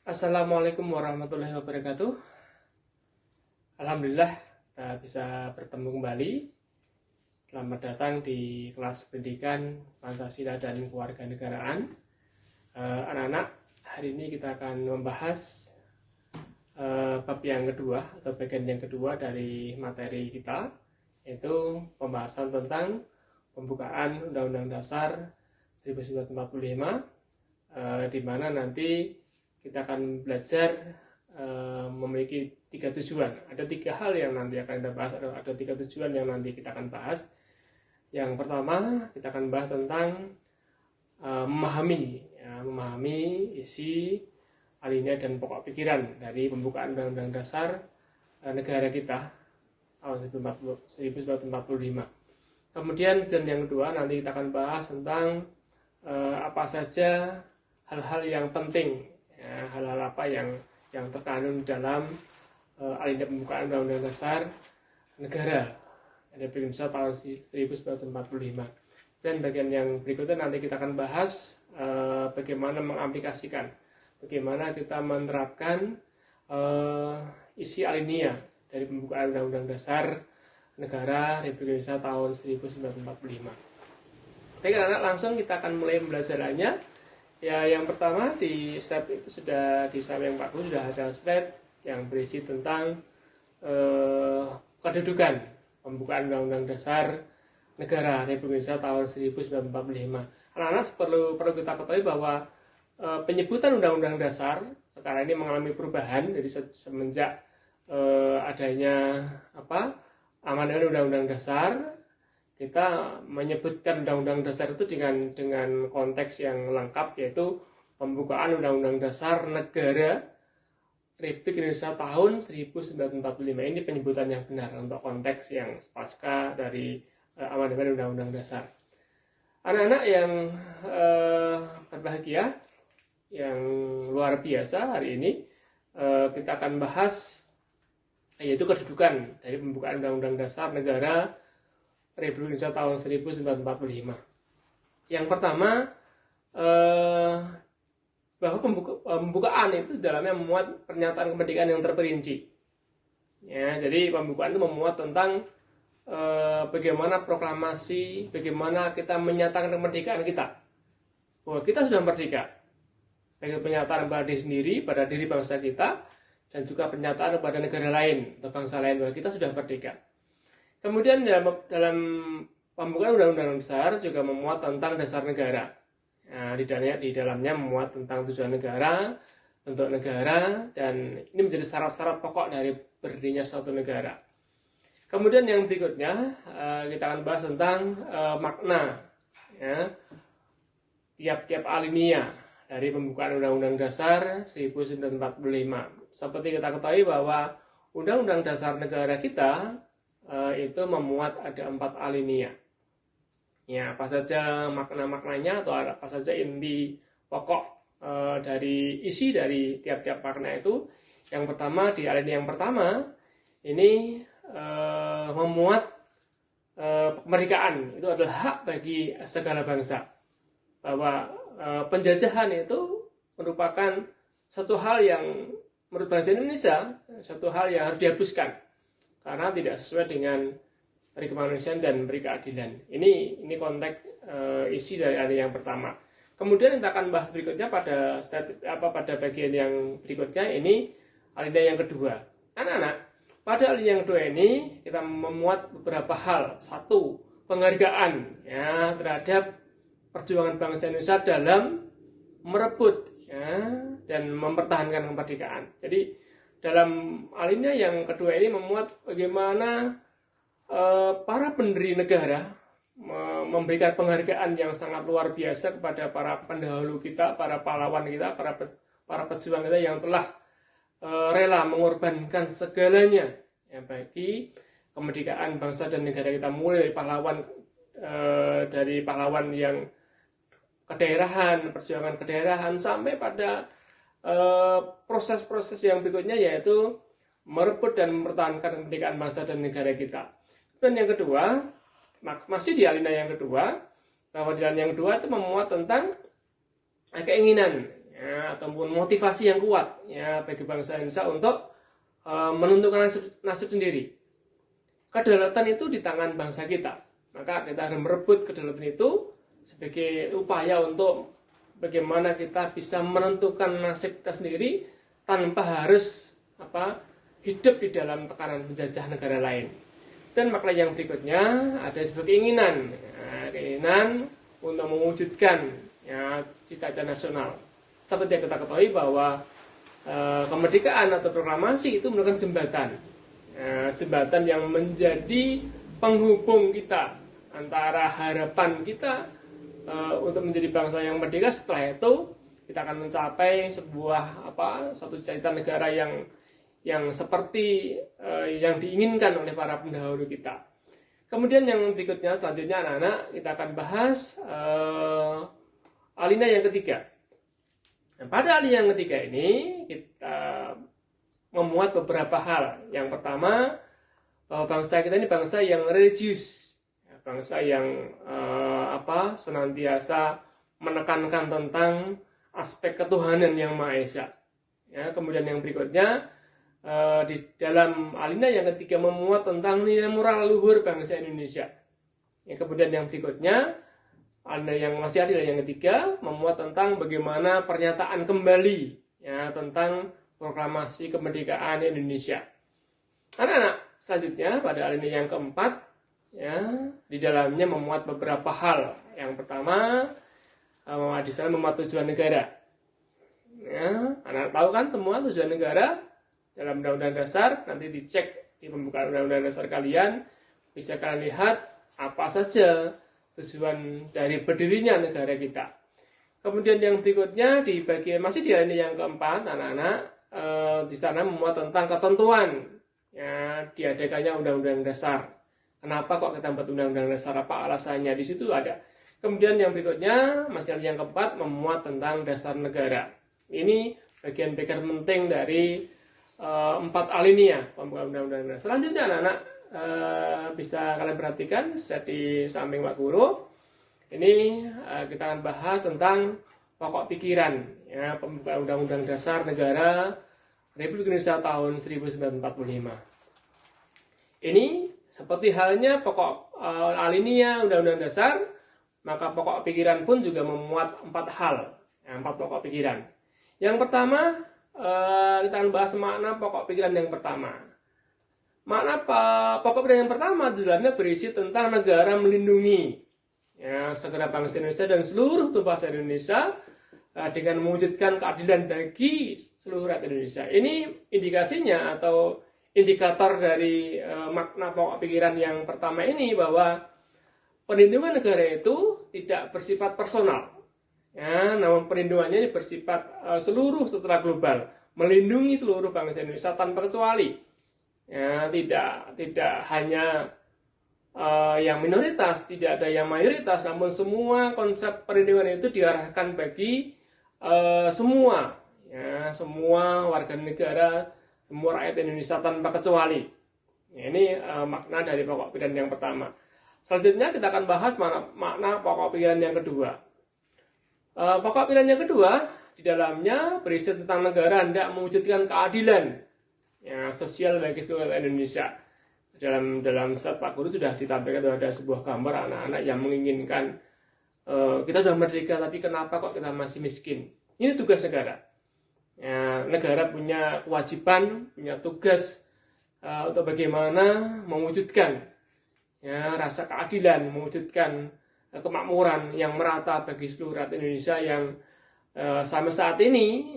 Assalamualaikum warahmatullahi wabarakatuh. Alhamdulillah kita bisa bertemu kembali. Selamat datang di kelas pendidikan Pancasila dan Kewarganegaraan. Anak-anak, hari ini kita akan membahas bab yang kedua atau bagian yang kedua dari materi kita, yaitu pembahasan tentang pembukaan Undang-Undang Dasar 1945, di mana nanti kita akan belajar memiliki 3 tujuan. Ada 3 hal yang nanti akan kita bahas, ada 3 tujuan yang nanti kita akan bahas. Yang pertama, kita akan bahas tentang memahami isi, alinea dan pokok pikiran dari pembukaan Undang-Undang Dasar negara kita tahun 1945. Kemudian yang kedua, nanti kita akan bahas tentang apa saja hal-hal yang penting, hal-hal apa yang terkandung dalam alinea pembukaan Undang-Undang Dasar Negara Republik Indonesia tahun 1945. Dan bagian yang berikutnya nanti kita akan bahas bagaimana mengaplikasikan, bagaimana kita menerapkan isi alinea dari pembukaan Undang-Undang Dasar Negara Republik Indonesia tahun 1945. Baik anak, langsung kita akan mulai pembelajarannya. Ya, yang pertama di slide itu sudah di samping Pak Guru sudah ada slide yang berisi tentang kedudukan pembukaan Undang-Undang Dasar Negara Republik Indonesia tahun 1945. Anak-anak perlu kita ketahui bahwa penyebutan Undang-Undang Dasar sekarang ini mengalami perubahan. Jadi semenjak adanya amandemen Undang-Undang Dasar, kita menyebutkan Undang-Undang Dasar itu dengan konteks yang lengkap, yaitu pembukaan Undang-Undang Dasar Negara Republik Indonesia tahun 1945. Ini penyebutan yang benar untuk konteks yang pasca dari amandemen Undang-Undang Dasar. Anak-anak yang berbahagia, yang luar biasa, hari ini kita akan bahas yaitu kedudukan dari pembukaan Undang-Undang Dasar Negara Republik Indonesia tahun 1945. Yang pertama, bahwa pembukaan itu dalamnya memuat pernyataan kemerdekaan yang terperinci. Ya, jadi pembukaan itu memuat tentang bagaimana proklamasi, bagaimana kita menyatakan kemerdekaan kita, bahwa kita sudah merdeka. Baik pernyataan pada diri sendiri, pada diri bangsa kita, dan juga pernyataan kepada negara lain atau bangsa lain bahwa kita sudah merdeka. Kemudian dalam pembukaan Undang-Undang Dasar juga memuat tentang dasar negara. Nah, di dalamnya memuat tentang tujuan negara, bentuk negara, dan ini menjadi syarat-syarat pokok dari berdirinya suatu negara. Kemudian yang berikutnya kita akan bahas tentang makna, ya, tiap-tiap alinea dari pembukaan Undang-Undang Dasar 1945. Seperti kita ketahui bahwa Undang-Undang Dasar negara kita itu memuat ada 4 alinea. Ya, apa saja makna-maknanya atau apa saja inti pokok dari isi dari tiap-tiap makna itu. Yang pertama, di alinea yang pertama ini memuat kemerdekaan itu adalah hak bagi segala bangsa, bahwa penjajahan itu merupakan satu hal yang menurut bangsa Indonesia satu hal yang harus dihapuskan karena tidak sesuai dengan peri kemanusiaan dan peri keadilan. Ini konteks isi dari alinea yang pertama. Kemudian kita akan bahas berikutnya pada bagian yang berikutnya, ini alinea yang kedua. Anak-anak, pada alinea yang kedua ini kita memuat beberapa hal. Satu, penghargaan ya terhadap perjuangan bangsa Indonesia dalam merebut ya, dan mempertahankan kemerdekaan. Jadi dalam alinea yang kedua ini memuat bagaimana para pendiri negara memberikan penghargaan yang sangat luar biasa kepada para pendahulu kita, para pahlawan kita, para pejuang kita yang telah rela mengorbankan segalanya ya, bagi kemerdekaan bangsa dan negara kita, mulai dari pahlawan yang kedaerahan, perjuangan kedaerahan, sampai pada proses-proses yang berikutnya, yaitu merebut dan mempertahankan kemerdekaan bangsa dan negara kita. Dan yang kedua, masih di alinea yang kedua, bahwa di alinea yang kedua itu memuat tentang keinginan ya, ataupun motivasi yang kuat ya bagi bangsa Indonesia untuk menentukan nasib sendiri. Kedaulatan itu di tangan bangsa kita, maka kita harus merebut kedaulatan itu sebagai upaya untuk bagaimana kita bisa menentukan nasib kita sendiri tanpa harus hidup di dalam tekanan penjajah negara lain. Dan makna yang berikutnya ada sebuah keinginan untuk mewujudkan ya, cita-cita nasional. Seperti yang kita ketahui bahwa kemerdekaan atau proklamasi itu merupakan jembatan yang menjadi penghubung kita antara harapan kita untuk menjadi bangsa yang merdeka. Setelah itu kita akan mencapai suatu cita negara yang seperti yang diinginkan oleh para pendahulu kita. Kemudian yang berikutnya selanjutnya anak-anak kita akan bahas alinea yang ketiga. Nah, pada alinea yang ketiga ini kita memuat beberapa hal. Yang pertama, bahwa bangsa kita ini bangsa yang religius, bangsa yang senantiasa menekankan tentang aspek ketuhanan yang Maha Esa. Ya, kemudian yang berikutnya di dalam alinea yang ketiga memuat tentang nilai moral luhur bangsa Indonesia. Ya, kemudian yang berikutnya alinea yang masih ada yang ketiga memuat tentang bagaimana pernyataan kembali ya tentang proklamasi kemerdekaan Indonesia. Anak-anak, selanjutnya pada alinea yang keempat ya di dalamnya memuat beberapa hal. Yang pertama di sana memuat tujuan negara. Ya, anak tahu kan semua tujuan negara dalam Undang-Undang Dasar, nanti dicek di pembukaan Undang-Undang Dasar kalian, bisa kalian lihat apa saja tujuan dari berdirinya negara kita. Kemudian yang berikutnya di bagian masih di alinea yang keempat, anak-anak di sana memuat tentang ketentuan ya diadakannya Undang-Undang Dasar. Kenapa kok kita buat Undang-Undang Dasar? Apa alasannya? Di situ ada. Kemudian yang berikutnya masih alinea yang keempat memuat tentang dasar negara. Ini bagian-bagian penting dari 4 alinea pembukaan Undang-Undang. Selanjutnya anak-anak bisa kalian perhatikan sudah di samping Pak Guru. Ini kita akan bahas tentang pokok pikiran ya pembukaan Undang-Undang Dasar Negara Republik Indonesia tahun 1945. Ini seperti halnya pokok alinea Undang-Undang Dasar, maka pokok pikiran pun juga memuat 4 hal, ya, 4 pokok pikiran. Yang pertama kita akan bahas makna pokok pikiran yang pertama. Makna pokok pikiran yang pertama di dalamnya berisi tentang negara melindungi ya, segenap bangsa Indonesia dan seluruh tumpah darah Indonesia dengan mewujudkan keadilan bagi seluruh rakyat Indonesia. Ini indikasinya atau indikator dari makna pokok pikiran yang pertama ini bahwa perlindungan negara itu tidak bersifat personal. Ya, namun perlindungannya ini bersifat seluruh secara global, melindungi seluruh bangsa Indonesia tanpa kecuali. Ya, tidak hanya yang minoritas, tidak ada yang mayoritas, namun semua konsep perlindungan itu diarahkan bagi semua, ya, semua warga negara, semua rakyat Indonesia tanpa kecuali. Ya, ini makna dari pokok pikiran yang pertama. Selanjutnya kita akan bahas makna pokok pikiran yang kedua. Pokok pikiran yang kedua di dalamnya berisi tentang negara hendak mewujudkan keadilan ya, sosial bagi seluruh rakyat Indonesia. Dalam saat Pak Guru sudah ditampilkan ada sebuah gambar anak-anak yang menginginkan kita sudah merdeka tapi kenapa kok kita masih miskin. Ini tugas negara. Ya, negara punya kewajiban, punya tugas untuk bagaimana mewujudkan ya, rasa keadilan, mewujudkan kemakmuran yang merata bagi seluruh rakyat Indonesia yang sampai saat ini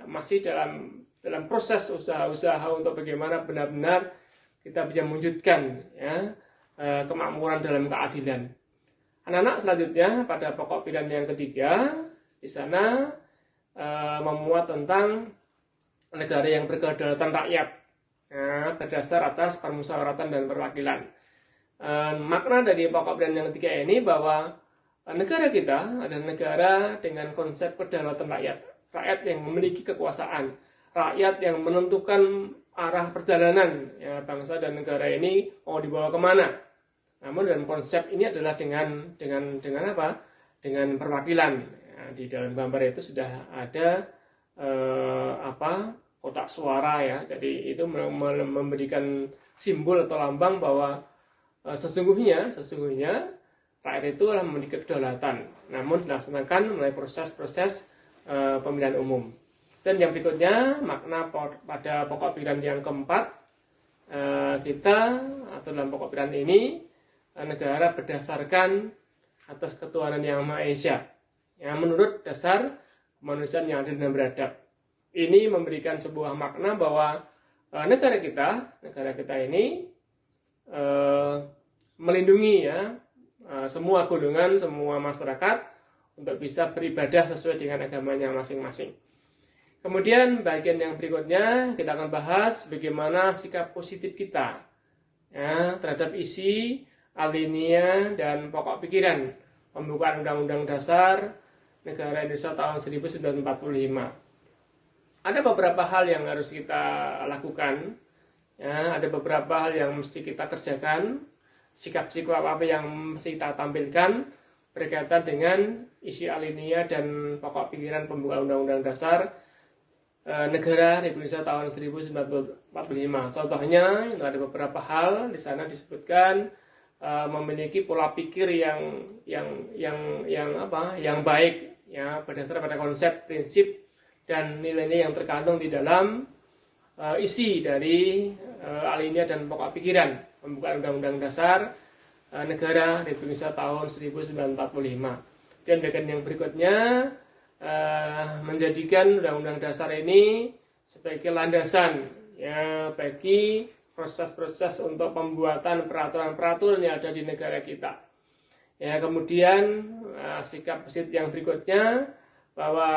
masih dalam proses usaha-usaha untuk bagaimana benar-benar kita bisa mewujudkan ya, kemakmuran dalam keadilan. Anak-anak selanjutnya pada pokok pikiran yang ketiga di sana memuat tentang negara yang berkedaulatan rakyat ya, berdasar atas permusyawaratan dan perwakilan. Makna dari pokok pikiran yang ketiga ini bahwa negara kita adalah negara dengan konsep kedaulatan rakyat yang memiliki kekuasaan, rakyat yang menentukan arah perjalanan ya, bangsa dan negara ini mau dibawa kemana. Namun dalam konsep ini adalah dengan apa? Dengan perwakilan. Ya, Nah, di dalam gambar itu sudah ada kotak suara ya. Jadi itu memberikan simbol atau lambang bahwa sesungguhnya rakyat itu adalah memiliki kedaulatan, namun dilaksanakan melalui proses-proses pemilihan umum. Dan yang berikutnya, makna pada pokok pikiran yang keempat, kita atau dalam pokok pikiran ini, negara berdasarkan atas ketuhanan yang Maha Esa, yang menurut dasar kemanusiaan yang adil dan beradab. Ini memberikan sebuah makna bahwa negara kita ini melindungi ya semua golongan, semua masyarakat untuk bisa beribadah sesuai dengan agamanya masing-masing. Kemudian bagian yang berikutnya kita akan bahas bagaimana sikap positif kita ya, terhadap isi, alinea, dan pokok pikiran pembukaan Undang-Undang Dasar Negara Indonesia tahun 1945. Ada beberapa hal yang harus kita lakukan, ya, ada beberapa hal yang mesti kita kerjakan, sikap-sikap apa yang mesti kita tampilkan berkaitan dengan isi alinea dan pokok pikiran pembukaan Undang-Undang Dasar Negara Republik Indonesia tahun 1945. Contohnya, ada beberapa hal di sana disebutkan memiliki pola pikir yang baik ya, berdasarkan pada konsep, prinsip, dan nilai-nilai yang terkandung di dalam isi dari alinea dan pokok pikiran pembukaan Undang-Undang Dasar Negara Republik Indonesia tahun 1945. Dan bagian yang berikutnya menjadikan Undang-Undang Dasar ini sebagai landasan ya bagi proses-proses untuk pembuatan peraturan-peraturan yang ada di negara kita. Ya, kemudian sikap positif yang berikutnya bahwa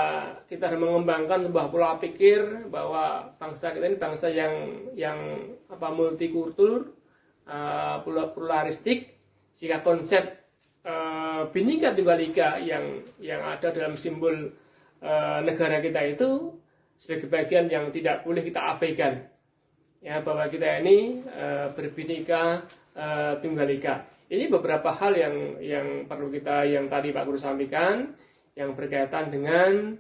kita harus mengembangkan sebuah pola pikir bahwa bangsa kita ini bangsa yang multikultur, pluralistik, sehingga konsep Bhinneka Tunggal Ika yang ada dalam simbol negara kita itu sebagai bagian yang tidak boleh kita abaikan ya, bahwa kita ini berbhinneka tunggal ika. Ini beberapa hal yang perlu kita, yang tadi Pak Guru sampaikan, yang berkaitan dengan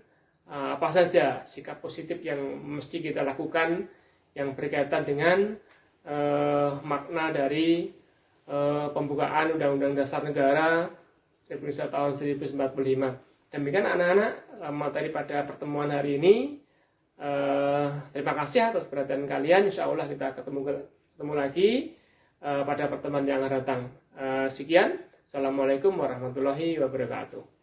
apa saja sikap positif yang mesti kita lakukan yang berkaitan dengan makna dari pembukaan Undang-Undang Dasar Negara Republik Indonesia tahun 1945. Demikian anak-anak materi pada pertemuan hari ini. Terima kasih atas perhatian kalian. Insya Allah kita ketemu lagi pada pertemuan yang akan datang. Sekian. Assalamualaikum warahmatullahi wabarakatuh.